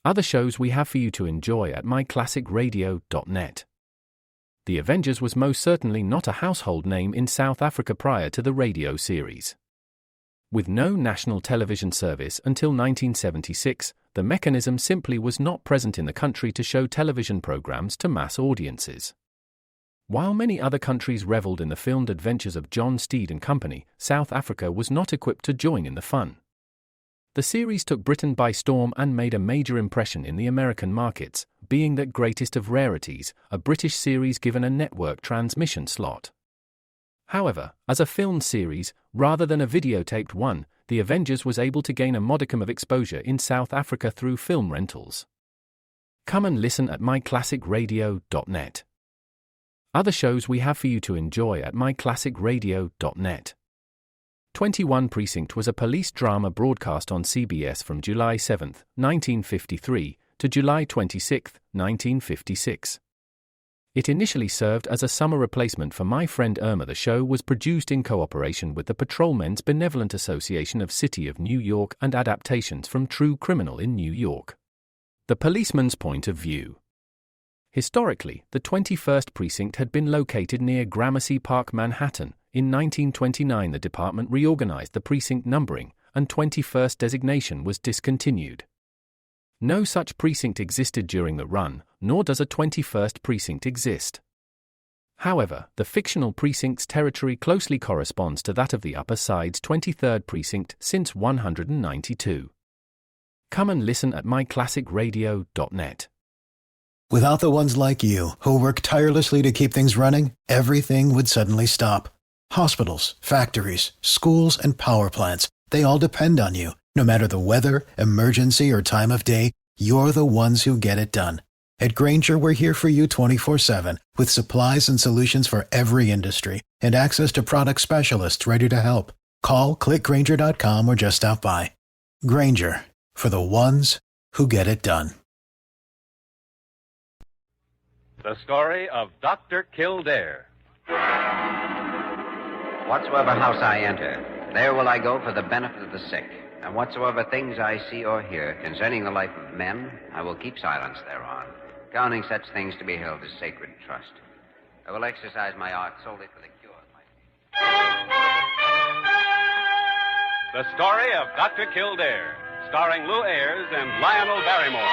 Other shows we have for you to enjoy at myclassicradio.net. The Avengers was most certainly not a household name in South Africa prior to the radio series. With no national television service until 1976, the mechanism simply was not present in the country to show television programs to mass audiences. While many other countries reveled in the filmed adventures of John Steed and company, South Africa was not equipped to join in the fun. The series took Britain by storm and made a major impression in the American markets, being that greatest of rarities, a British series given a network transmission slot. However, as a filmed series, rather than a videotaped one, The Avengers was able to gain a modicum of exposure in South Africa through film rentals. Come and listen at myclassicradio.net. Other shows we have for you to enjoy at myclassicradio.net. 21 Precinct was a police drama broadcast on CBS from July 7, 1953, to July 26, 1956. It initially served as a summer replacement for My Friend Irma. The show was produced in cooperation with the Patrolmen's Benevolent Association of City of New York and adaptations from True Criminal in New York. The Policeman's Point of View. Historically, the 21st Precinct had been located near Gramercy Park, Manhattan. In 1929 the department reorganized the precinct numbering, and 21st designation was discontinued. No such precinct existed during the run, nor does a 21st precinct exist. However, the fictional precinct's territory closely corresponds to that of the Upper Side's 23rd precinct since 192. Come and listen at myclassicradio.net. Without the ones like you, who work tirelessly to keep things running, everything would suddenly stop. Hospitals, factories, schools, and power plants, they all depend on you. No matter the weather, emergency, or time of day, you're the ones who get it done. At Grainger, we're here for you 24/7, with supplies and solutions for every industry, and access to product specialists ready to help. Call, click Grainger.com, or just stop by. Grainger, for the ones who get it done. The story of Dr. Kildare. Whatsoever house I enter, there will I go for the benefit of the sick. And whatsoever things I see or hear concerning the life of men, I will keep silence thereon, counting such things to be held as sacred trust. I will exercise my art solely for the cure of my people. The story of Dr. Kildare, starring Lou Ayres and Lionel Barrymore.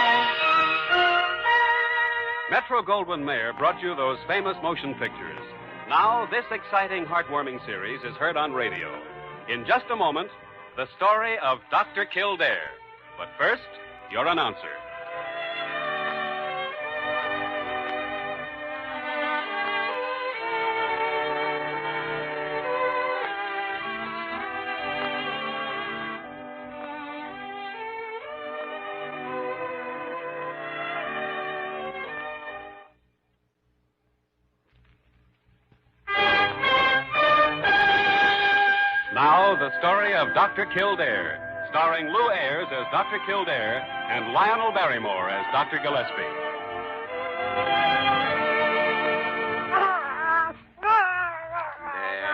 Metro-Goldwyn-Mayer brought you those famous motion pictures. Now, this exciting, heartwarming series is heard on radio. In just a moment, the story of Dr. Kildare. But first, your announcer. Now, the story of Dr. Kildare, starring Lou Ayres as Dr. Kildare and Lionel Barrymore as Dr. Gillespie.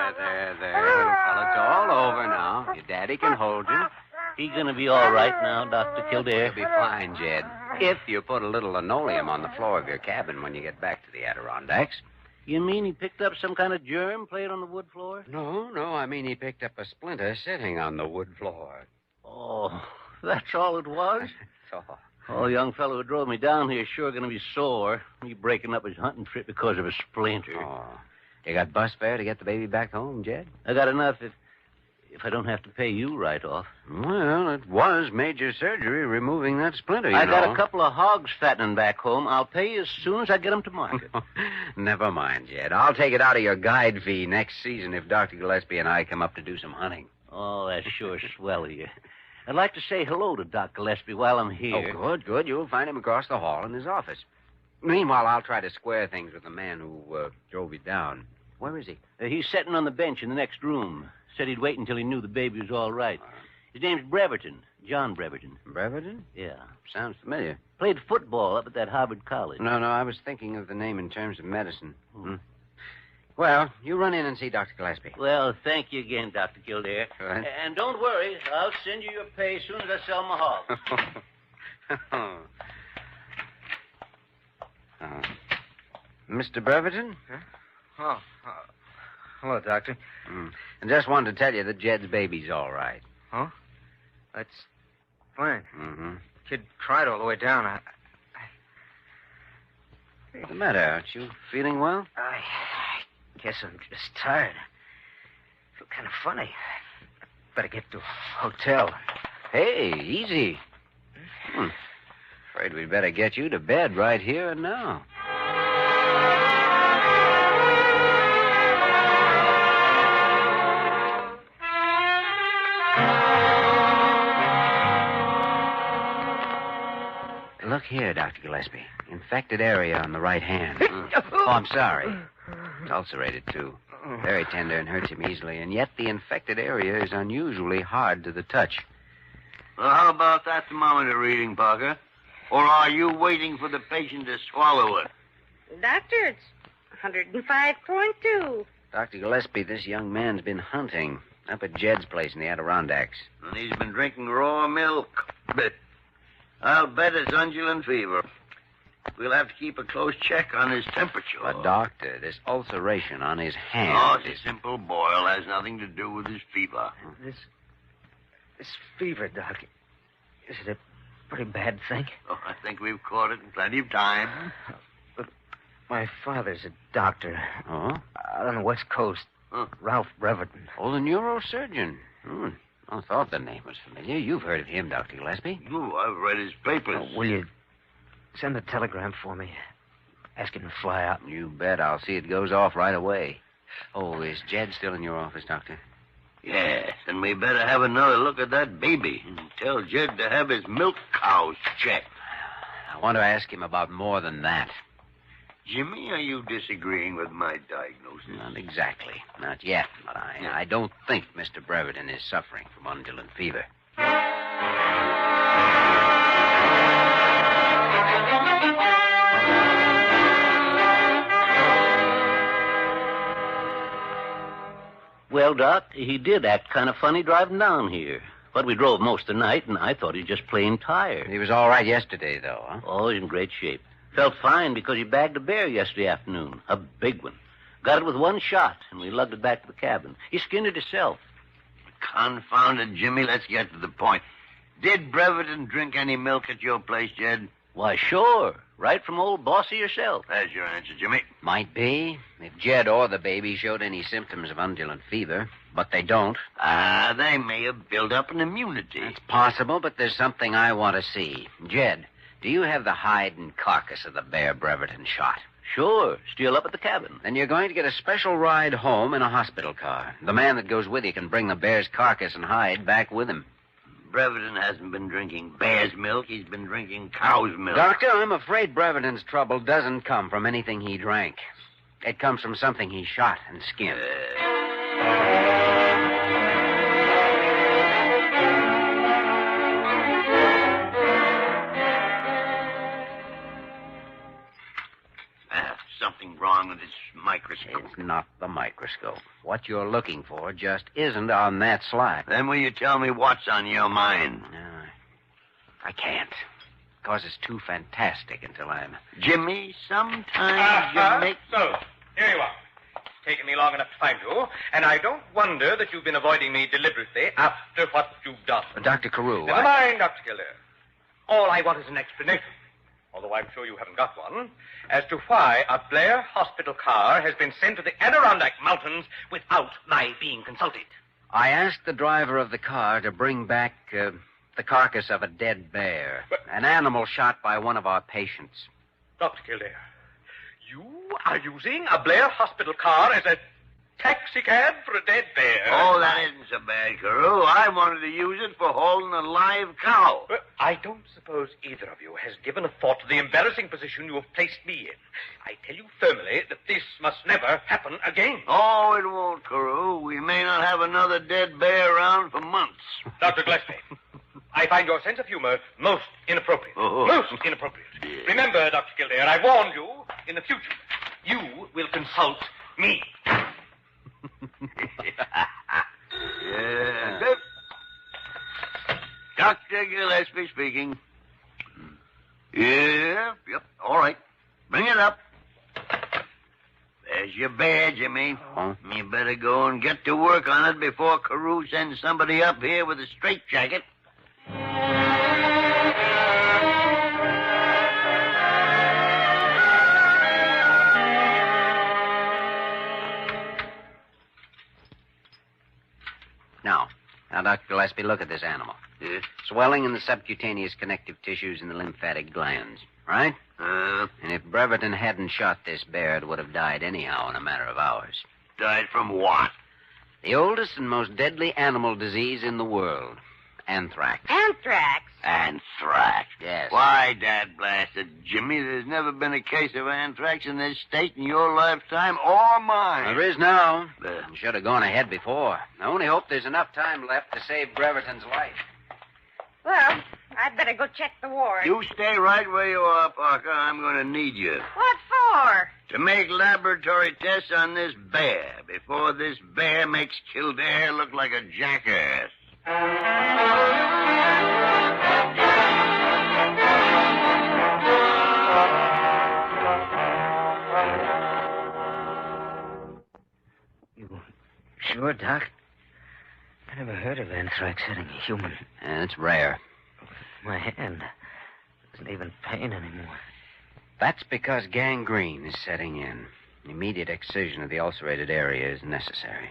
There, little fella. It's all over now. Your daddy can hold you. He gonna be all right now, Dr. Kildare? You'll be fine, Jed. If you put a little linoleum on the floor of your cabin when you get back to the Adirondacks. You mean he picked up some kind of germ playing on the wood floor? No, I mean he picked up a splinter sitting on the wood floor. Oh, that's all it was? So, Oh, young fellow who drove me down here is sure gonna be sore. He breaking up his hunting trip because of a splinter. oh. You got bus fare to get the baby back home, Jed? I got enough if I don't have to pay you right off. Well, it was major surgery removing that splinter, I got a couple of hogs fattening back home. I'll pay you as soon as I get them to market. Never mind, Jed. I'll take it out of your guide fee next season if Dr. Gillespie and I come up to do some hunting. Oh, that's sure swell of you. I'd like to say hello to Doc Gillespie while I'm here. Oh, good. You'll find him across the hall in his office. Meanwhile, I'll try to square things with the man who drove you down. Where is he? He's sitting on the bench in the next room. Said he'd wait until he knew the baby was all right. His name's Breverton. John Breverton. Breverton? Yeah. Sounds familiar. Played football up at that Harvard College. No, I was thinking of the name in terms of medicine. Well, you run in and see Dr. Gillespie. Well, thank you again, Dr. Kildare. Right. And don't worry, I'll send you your pay as soon as I sell my hogs. Mr. Breverton? Oh, hello, Doctor. And just wanted to tell you that Jed's baby's all right. Huh? That's fine. Mm-hmm. Kid cried all the way down. What's the matter? Aren't you feeling well? I guess I'm just tired. I feel kind of funny. Better get to a hotel. Hey, easy. Afraid we'd better get you to bed right here and now. Look here, Dr. Gillespie. Infected area on the right hand. Oh, I'm sorry. It's ulcerated, too. Very tender and hurts him easily, and yet the infected area is unusually hard to the touch. Well, how about that thermometer reading, Parker? Or are you waiting for the patient to swallow it? Doctor, it's 105.2. Dr. Gillespie, this young man's been hunting up at Jed's place in the Adirondacks. And he's been drinking raw milk. But I'll bet it's undulant fever. We'll have to keep a close check on his temperature. But, Doctor, this ulceration on his hand... Oh, it's a simple boil. Has nothing to do with his fever. This fever, Doc, is it a pretty bad thing? Oh, I think we've caught it in plenty of time. But my father's a doctor. Oh? Out on the West Coast. Ralph Breverton. Oh, the neurosurgeon. I thought the name was familiar. You've heard of him, Dr. Gillespie. Oh, I've read his papers. Will you send a telegram for me? Ask him to fly out. You bet. I'll see it goes off right away. Oh, is Jed still in your office, Doctor? Yes, and we better have another look at that baby and tell Jed to have his milk cows checked. I want to ask him about more than that. Jimmy, are you disagreeing with my diagnosis? Not exactly. Not yet, but I don't think Mr. Breverton is suffering from undulant fever. Well, Doc, he did act kind of funny driving down here. But we drove most of the night, and I thought he was just plain tired. He was all right yesterday, though, huh? Oh, he's in great shape. Felt fine because he bagged a bear yesterday afternoon. A big one. Got it with one shot, and we lugged it back to the cabin. He skinned it himself. Confounded, Jimmy. Let's get to the point. Did Breverton drink any milk at your place, Jed? Why, sure. Right from old Bossy yourself. That's your answer, Jimmy. Might be. If Jed or the baby showed any symptoms of undulant fever, but they don't. They may have built up an immunity. It's possible, but there's something I want to see. Jed, do you have the hide and carcass of the bear Breverton shot? Sure. Still up at the cabin. Then you're going to get a special ride home in a hospital car. The man that goes with you can bring the bear's carcass and hide back with him. Breverton hasn't been drinking bear's milk. He's been drinking cow's milk. Doctor, I'm afraid Breverton's trouble doesn't come from anything he drank. It comes from something he shot and skinned. Something wrong with this microscope. It's not the microscope. What you're looking for just isn't on that slide. Then will you tell me what's on your mind? No, I can't. Because it's too fantastic until I'm... Jimmy, sometimes you make... So, here you are. It's taken me long enough to find you, and I don't wonder that you've been avoiding me deliberately after what you've done. Dr. Carew, Never mind, Dr. Kildare. All I want is an explanation, although I'm sure you haven't got one, as to why a Blair hospital car has been sent to the Adirondack Mountains without my being consulted. I asked the driver of the car to bring back the carcass of a dead bear, an animal shot by one of our patients. Dr. Kildare, you are using a Blair hospital car as a taxi cab for a dead bear? Oh, that isn't so bad, Carew. I wanted to use it for hauling a live cow. Well, I don't suppose either of you has given a thought to the embarrassing position you have placed me in. I tell you firmly that this must never happen again. Oh, it won't, Carew. We may not have another dead bear around for months. Dr. Gillespie, I find your sense of humor most inappropriate. Oh. Most inappropriate. Yeah. Remember, Dr. Kildare, I warned you, in the future, you will consult me. Yeah. Good. Dr. Gillespie speaking. Yeah, yep, all right. Bring it up. There's your bear, Jimmy. Huh? You better go and get to work on it before Carew sends somebody up here with a straitjacket. Now, Dr. Gillespie, look at this animal. Swelling in the subcutaneous connective tissues in the lymphatic glands, right? And if Breverton hadn't shot this bear, it would have died anyhow in a matter of hours. Died from what? The oldest and most deadly animal disease in the world. Anthrax. Anthrax? Anthrax. Yes. Why, Dad blasted Jimmy, there's never been a case of anthrax in this state in your lifetime or mine. There is now. Should have gone ahead before. I only hope there's enough time left to save Breverton's life. Well, I'd better go check the ward. You stay right where you are, Parker. I'm going to need you. What for? To make laboratory tests on this bear before this bear makes Kildare look like a jackass. You sure, Doc? I never heard of anthrax hitting a human. It's rare. My hand doesn't even pain anymore. That's because gangrene is setting in. Immediate excision of the ulcerated area is necessary.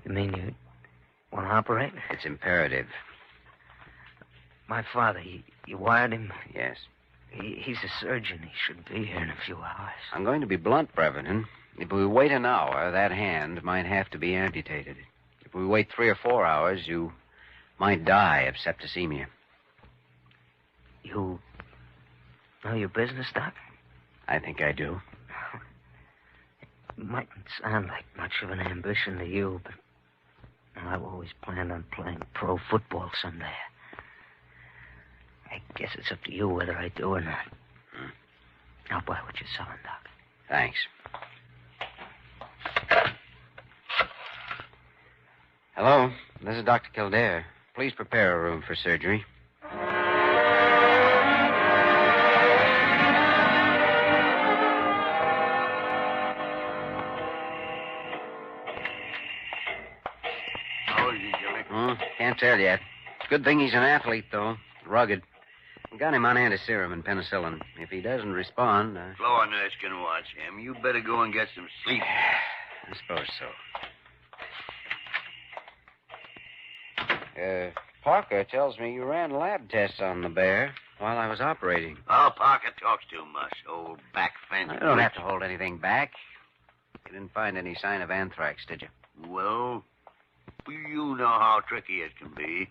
You mean you want to operate? It's imperative. My father, you wired him? Yes. He's a surgeon. He should be here in a few hours. I'm going to be blunt, Breverton. If we wait an hour, that hand might have to be amputated. If we wait 3 or 4 hours, you might die of septicemia. You know your business, Doc? I think I do. It mightn't sound like much of an ambition to you, but I've always planned on playing pro football someday. I guess it's up to you whether I do or not. I'll buy what you're selling, Doc. Thanks. Hello, this is Dr. Kildare. Please prepare a room for surgery. How is he, Jimmy? Can't tell yet. Good thing he's an athlete, though. Rugged. We got him on antiserum and penicillin. If he doesn't respond, Floor nurse can watch him. You better go and get some sleep. I suppose so. Parker tells me you ran lab tests on the bear while I was operating. Oh, Parker talks too much. Old back fence. I don't have to hold anything back. You didn't find any sign of anthrax, did you? Well, you know how tricky it can be.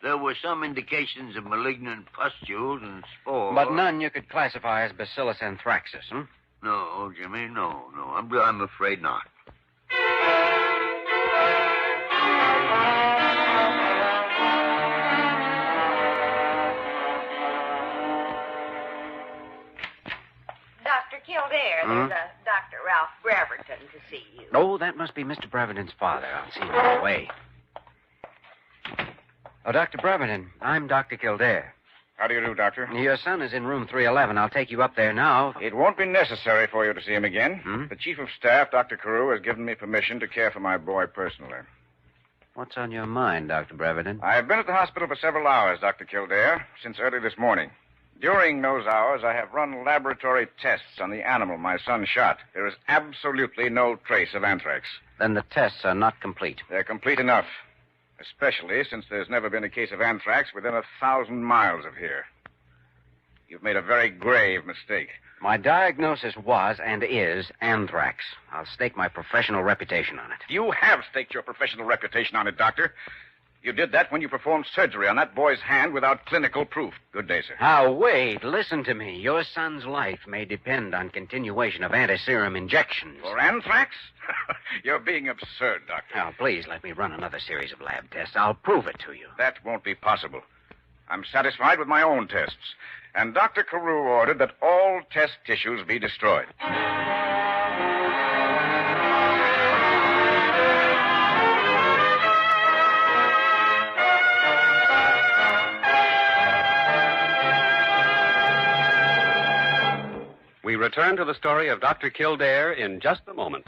There were some indications of malignant pustules and spores. But none you could classify as Bacillus anthracis, hmm? No, Jimmy, no. I'm afraid not. Dr. Kildare, there's a Dr. Ralph Breverton to see you. Oh, that must be Mr. Breverton's father. I'll see him right away. Oh, Dr. Breverton, I'm Dr. Kildare. How do you do, Doctor? Your son is in room 311. I'll take you up there now. It won't be necessary for you to see him again. The Chief of Staff, Dr. Carew, has given me permission to care for my boy personally. What's on your mind, Dr. Breverton? I've been at the hospital for several hours, Dr. Kildare, since early this morning. During those hours, I have run laboratory tests on the animal my son shot. There is absolutely no trace of anthrax. Then the tests are not complete. They're complete enough, especially since there's never been a case of anthrax within 1,000 miles of here. You've made a very grave mistake. My diagnosis was and is anthrax. I'll stake my professional reputation on it. You have staked your professional reputation on it, Doctor. You did that when you performed surgery on that boy's hand without clinical proof. Good day, sir. Now, wait. Listen to me. Your son's life may depend on continuation of antiserum injections. For anthrax? You're being absurd, Doctor. Now, please let me run another series of lab tests. I'll prove it to you. That won't be possible. I'm satisfied with my own tests. And Dr. Carew ordered that all test tissues be destroyed. We We return to the story of Dr. Kildare in just a moment.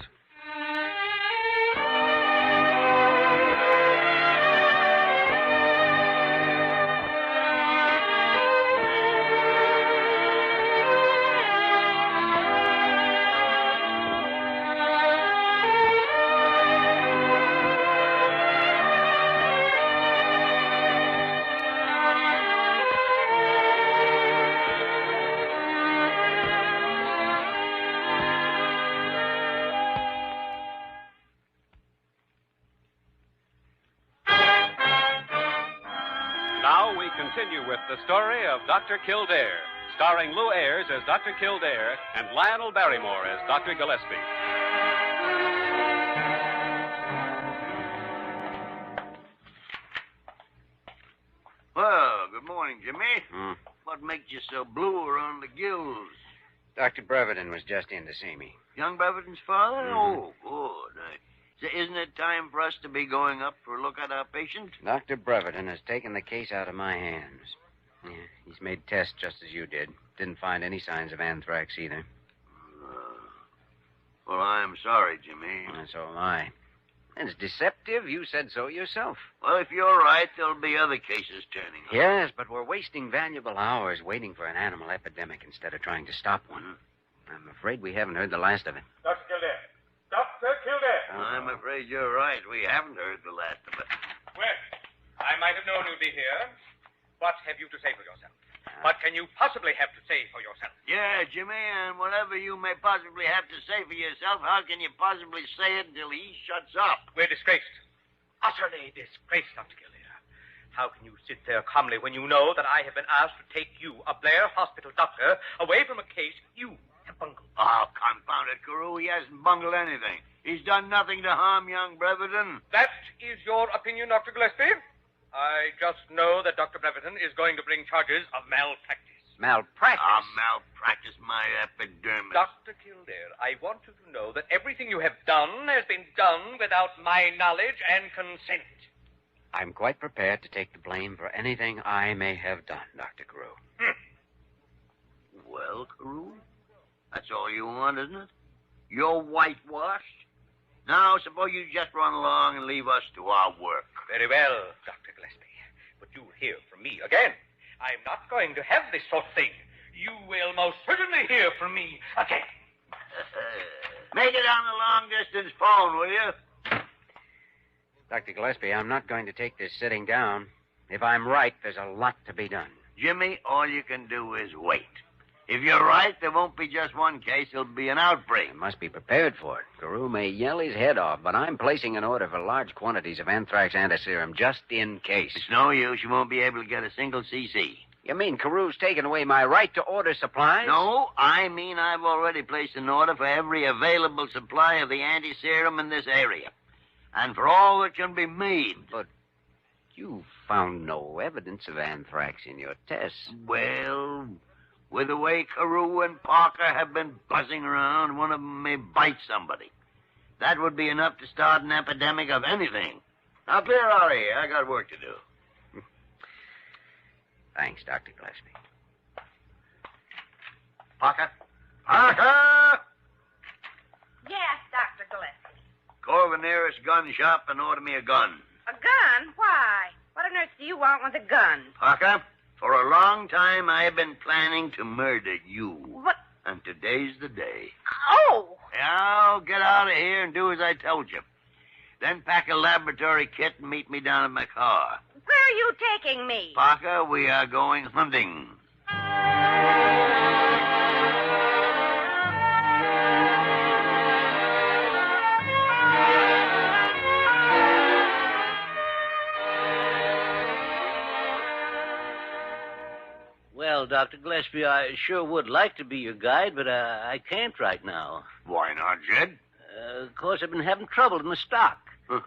Now we continue with the story of Dr. Kildare, starring Lou Ayres as Dr. Kildare and Lionel Barrymore as Dr. Gillespie. Well, good morning, Jimmy. What makes you so blue around the gills? Dr. Breverton was just in to see me. Young Breverton's father? Oh, good. Isn't it time for us to be going up for a look at our patient? Dr. Breverton has taken the case out of my hands. Yeah, he's made tests just as you did. Didn't find any signs of anthrax either. Well, I'm sorry, Jimmy. And so am I. It's deceptive. You said so yourself. Well, if you're right, there'll be other cases turning up. Yes, but we're wasting valuable hours waiting for an animal epidemic instead of trying to stop one. I'm afraid we haven't heard the last of it. Dr. Kildare. Dr. Kildare. I'm afraid you're right. We haven't heard the last of it. Well, I might have known you'd be here. What have you to say for yourself? What can you possibly have to say for yourself? Yeah, Jimmy, and whatever you may possibly have to say for yourself, how can you possibly say it until he shuts up? We're disgraced. Utterly disgraced, Dr. Kildare. How can you sit there calmly when you know that I have been asked to take you, a Blair Hospital doctor, away from a case you have bungled? Oh, confound it, Carew. He hasn't bungled anything. He's done nothing to harm young Breverton. That is your opinion, Dr. Gillespie? I just know that Dr. Breverton is going to bring charges of malpractice. Malpractice? Malpractice, my epidermis. Dr. Kildare, I want you to know that everything you have done has been done without my knowledge and consent. I'm quite prepared to take the blame for anything I may have done, Dr. Carew. Well, Carew, that's all you want, isn't it? You're whitewashed. Now, suppose you just run along and leave us to our work. Very well, Dr. Gillespie. But you'll hear from me again. I'm not going to have this sort of thing. You will most certainly hear from me again. Make it on the long-distance phone, will you? Dr. Gillespie, I'm not going to take this sitting down. If I'm right, there's a lot to be done. Jimmy, all you can do is wait. If you're right, there won't be just one case. There'll be an outbreak. I must be prepared for it. Carew may yell his head off, but I'm placing an order for large quantities of anthrax antiserum just in case. It's no use. You won't be able to get a single cc. You mean Carew's taken away my right to order supplies? No, I mean I've already placed an order for every available supply of the antiserum in this area. And for all that can be made. But you found no evidence of anthrax in your tests. Well, with the way Carew and Parker have been buzzing around, one of them may bite somebody. That would be enough to start an epidemic of anything. Now, clear out of here. I got work to do. Thanks, Dr. Gillespie. Parker? Parker! Yes, Dr. Gillespie. Call the nearest gun shop and order me a gun. A gun? Why? What on earth do you want with a gun? Parker, for a long time I've been planning to murder you. What? And today's the day. Oh! Now, get out of here and do as I told you. Then pack a laboratory kit and meet me down at my car. Where are you taking me? Parker, we are going hunting. Well, Dr. Gillespie, I sure would like to be your guide, but I can't right now. Why not, Jed? Of course, I've been having trouble in the stock. Huh.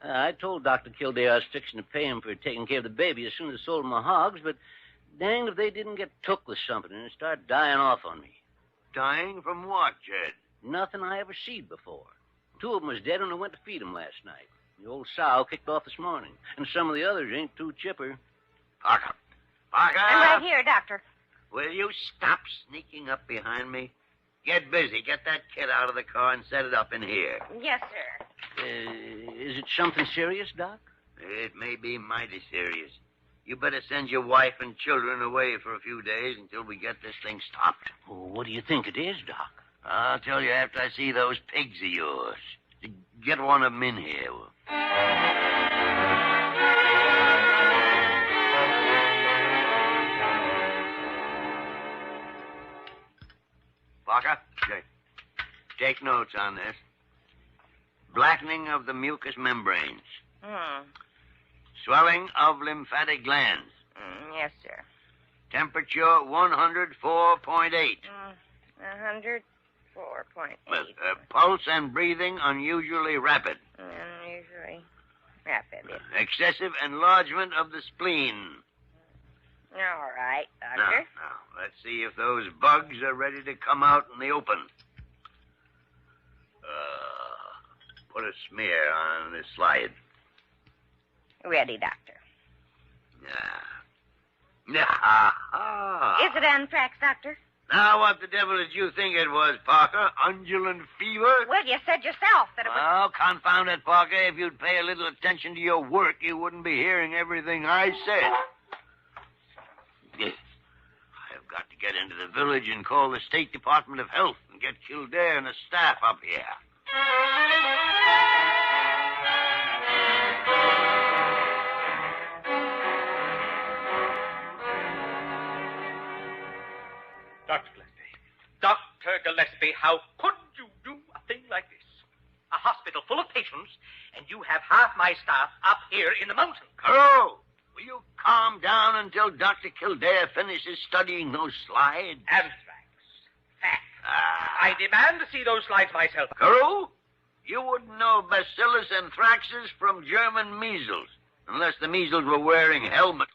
I told Dr. Kildare I was fixing to pay him for taking care of the baby as soon as I sold my hogs, but danged if they didn't get took with something and start dying off on me. Dying from what, Jed? Nothing I ever seen before. 2 of them was dead when I went to feed them last night. The old sow kicked off this morning, and some of the others ain't too chipper. Parker! Parker! I'm right here, Doctor. Will you stop sneaking up behind me? Get busy. Get that kit out of the car and set it up in here. Yes, sir. Is it something serious, Doc? It may be mighty serious. You better send your wife and children away for a few days until we get this thing stopped. Well, what do you think it is, Doc? I'll tell you after I see those pigs of yours. Get one of them in here. Parker, take notes on this. Blackening of the mucous membranes. Swelling of lymphatic glands. Yes, sir. Temperature 104.8. 104.8. Pulse and breathing unusually rapid. Unusually rapid. Excessive enlargement of the spleen. All right, Doctor. Now, let's see if those bugs are ready to come out in the open. Put a smear on this slide. Ready, Doctor. Yeah. Is it anthrax, Doctor? Now, what the devil did you think it was, Parker? Undulant fever? Well, you said yourself that it was... Oh, confound it, Parker. If you'd pay a little attention to your work, you wouldn't be hearing everything I said. I've got to get into the village and call the State Department of Health and get Kildare and the staff up here. Dr. Gillespie, how could you do a thing like this? A hospital full of patients, and you have half my staff up here in the mountain. Carol, will you calm down until Dr. Kildare finishes studying those slides? Anthrax. Fact. I demand to see those slides myself. Carol, you wouldn't know bacillus anthraxis from German measles, unless the measles were wearing helmets.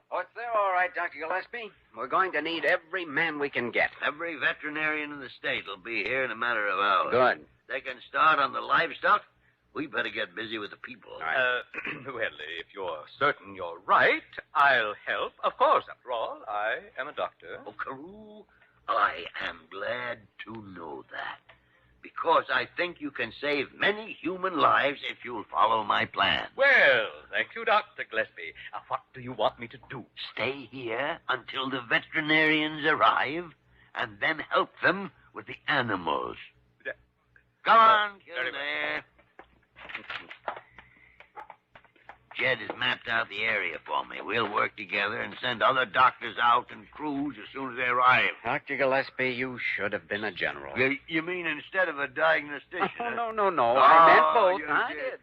Oh, it's there all right, Dr. Gillespie. We're going to need every man we can get. Every veterinarian in the state will be here in a matter of hours. Good. They can start on the livestock. We better get busy with the people. All right. Well, if you're certain you're right, I'll help. Of course, after all, I am a doctor. Oh, Carew, I am glad to know that. Because I think you can save many human lives if you'll follow my plan. Well, thank you, Dr. Gillespie. What do you want me to do? Stay here until the veterinarians arrive, and then help them with the animals. Come on, Kildare. Jed has mapped out the area for me. We'll work together and send other doctors out and crews as soon as they arrive. Dr. Gillespie, you should have been a general. You mean instead of a diagnostician? Oh, no. I meant both. You I did.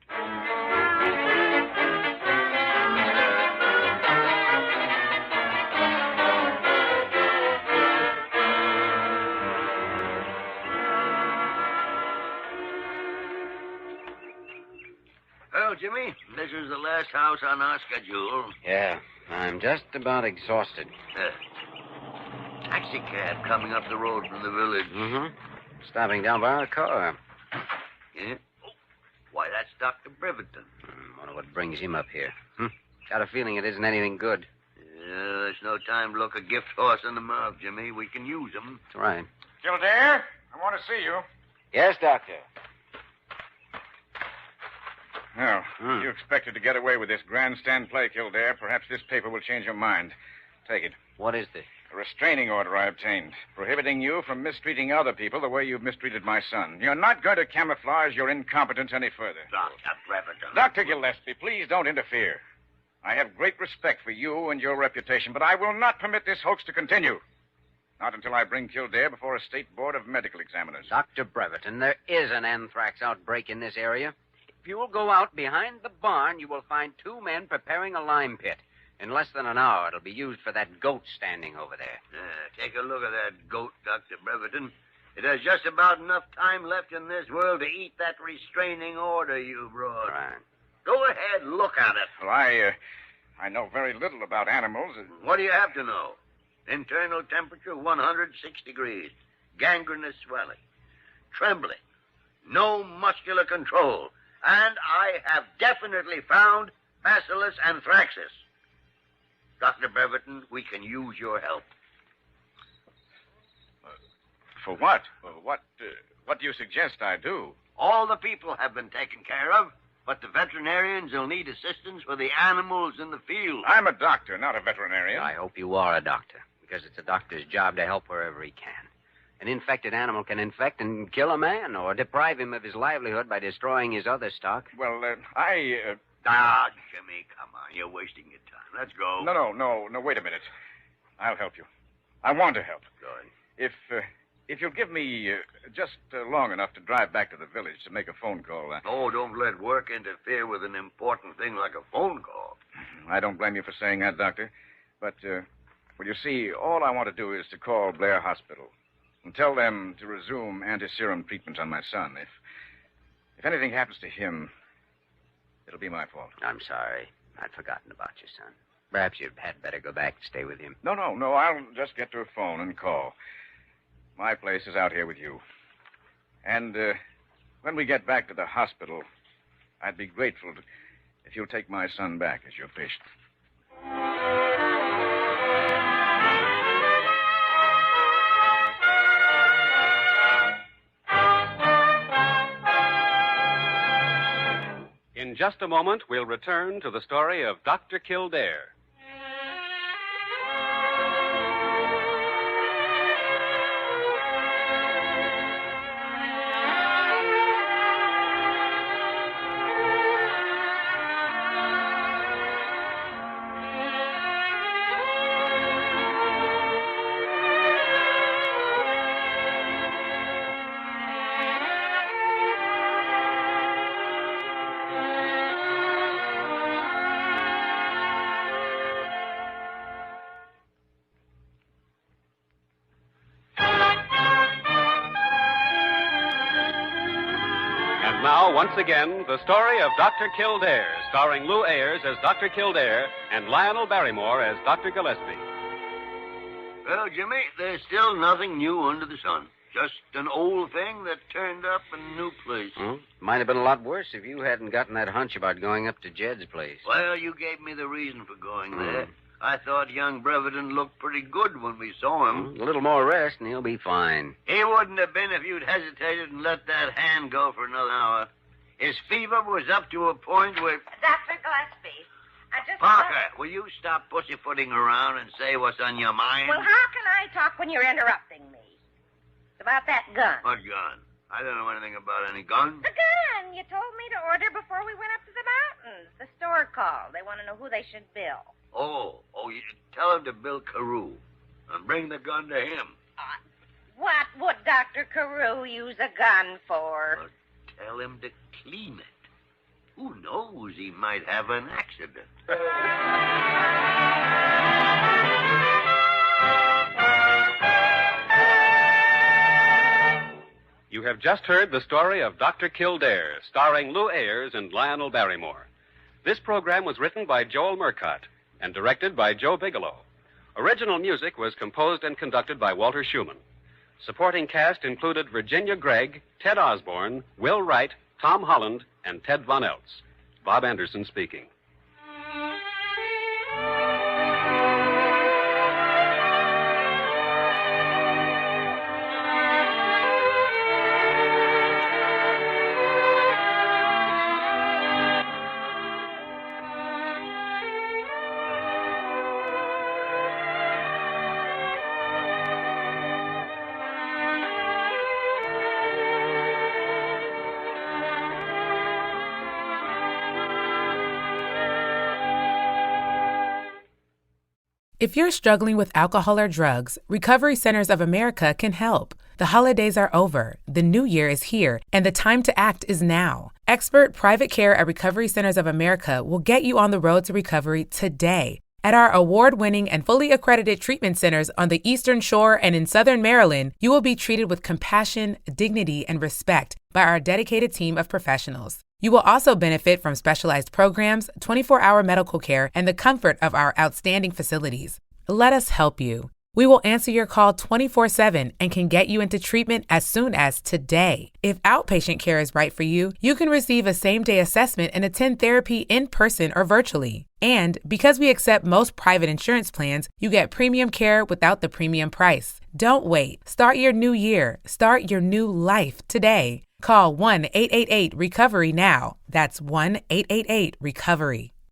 Well, Jimmy, this is the last house on our schedule. Yeah, I'm just about exhausted. Taxi cab coming up the road from the village. Mm-hmm. Stopping down by our car. Yeah? Oh, why, that's Dr. Breverton. Wonder what brings him up here. Got a feeling it isn't anything good. Yeah, there's no time to look a gift horse in the mouth, Jimmy. We can use him. That's right. Kildare, I want to see you. Yes, Doctor. Well, you expected to get away with this grandstand play, Kildare. Perhaps this paper will change your mind. Take it. What is this? A restraining order I obtained, prohibiting you from mistreating other people the way you've mistreated my son. You're not going to camouflage your incompetence any further. Dr. Breverton. Dr. Gillespie, please don't interfere. I have great respect for you and your reputation, but I will not permit this hoax to continue. Not until I bring Kildare before a state board of medical examiners. Dr. Breverton, there is an anthrax outbreak in this area. If you will go out behind the barn, you will find two men preparing a lime pit. In less than an hour, it'll be used for that goat standing over there. Take a look at that goat, Dr. Breverton. It has just about enough time left in this world to eat that restraining order you brought. Right. Go ahead, look at it. Well, I know very little about animals. What do you have to know? Internal temperature 106 degrees. Gangrenous swelling. Trembling. No muscular control. And I have definitely found Bacillus anthraxis. Dr. Breverton, we can use your help. For what? What do you suggest I do? All the people have been taken care of, but the veterinarians will need assistance for the animals in the field. I'm a doctor, not a veterinarian. I hope you are a doctor, because it's a doctor's job to help wherever he can. An infected animal can infect and kill a man or deprive him of his livelihood by destroying his other stock. Well, Jimmy, come on. You're wasting your time. Let's go. No, wait a minute. I'll help you. I want to help. Good. If you'll give me just long enough to drive back to the village to make a phone call. Oh, don't let work interfere with an important thing like a phone call. I don't blame you for saying that, Doctor. But, well, you see, all I want to do is to call Blair Hospital and tell them to resume anti-serum treatment on my son. If anything happens to him, it'll be my fault. I'm sorry. I'd forgotten about your son. Perhaps you had better go back and stay with him. No. I'll just get to a phone and call. My place is out here with you. And when we get back to the hospital, I'd be grateful if you'll take my son back as your patient. In just a moment, we'll return to the story of Dr. Kildare. Now, once again, the story of Dr. Kildare, starring Lou Ayres as Dr. Kildare and Lionel Barrymore as Dr. Gillespie. Well, Jimmy, there's still nothing new under the sun. Just an old thing that turned up in a new place. Might have been a lot worse if you hadn't gotten that hunch about going up to Jed's place. Well, you gave me the reason for going there. I thought young Breverton looked pretty good when we saw him. A little more rest and he'll be fine. He wouldn't have been if you'd hesitated and let that hand go for another hour. His fever was up to a point where... Dr. Gillespie, I just... Parker, will you stop pussyfooting around and say what's on your mind? Well, how can I talk when you're interrupting me? It's about that gun. What gun? I don't know anything about any gun. The gun you told me to order before we went up to the mountains. The store called. They want to know who they should bill. Oh, you tell him to bill Carew and bring the gun to him. What would Dr. Carew use a gun for? Well, tell him to clean it. Who knows? He might have an accident. You have just heard the story of Dr. Kildare, starring Lou Ayres and Lionel Barrymore. This program was written by Joel Murcott and directed by Joe Bigelow. Original music was composed and conducted by Walter Schumann. Supporting cast included Virginia Gregg, Ted Osborne, Will Wright, Tom Holland, and Ted Von Eltz. Bob Anderson speaking. If you're struggling with alcohol or drugs, Recovery Centers of America can help. The holidays are over, the new year is here, and the time to act is now. Expert private care at Recovery Centers of America will get you on the road to recovery today. At our award-winning and fully accredited treatment centers on the Eastern Shore and in Southern Maryland, you will be treated with compassion, dignity, and respect by our dedicated team of professionals. You will also benefit from specialized programs, 24-hour medical care, and the comfort of our outstanding facilities. Let us help you. We will answer your call 24/7 and can get you into treatment as soon as today. If outpatient care is right for you, you can receive a same-day assessment and attend therapy in person or virtually. And because we accept most private insurance plans, you get premium care without the premium price. Don't wait. Start your new year. Start your new life today. Call 1-888-RECOVERY now. That's 1-888-RECOVERY.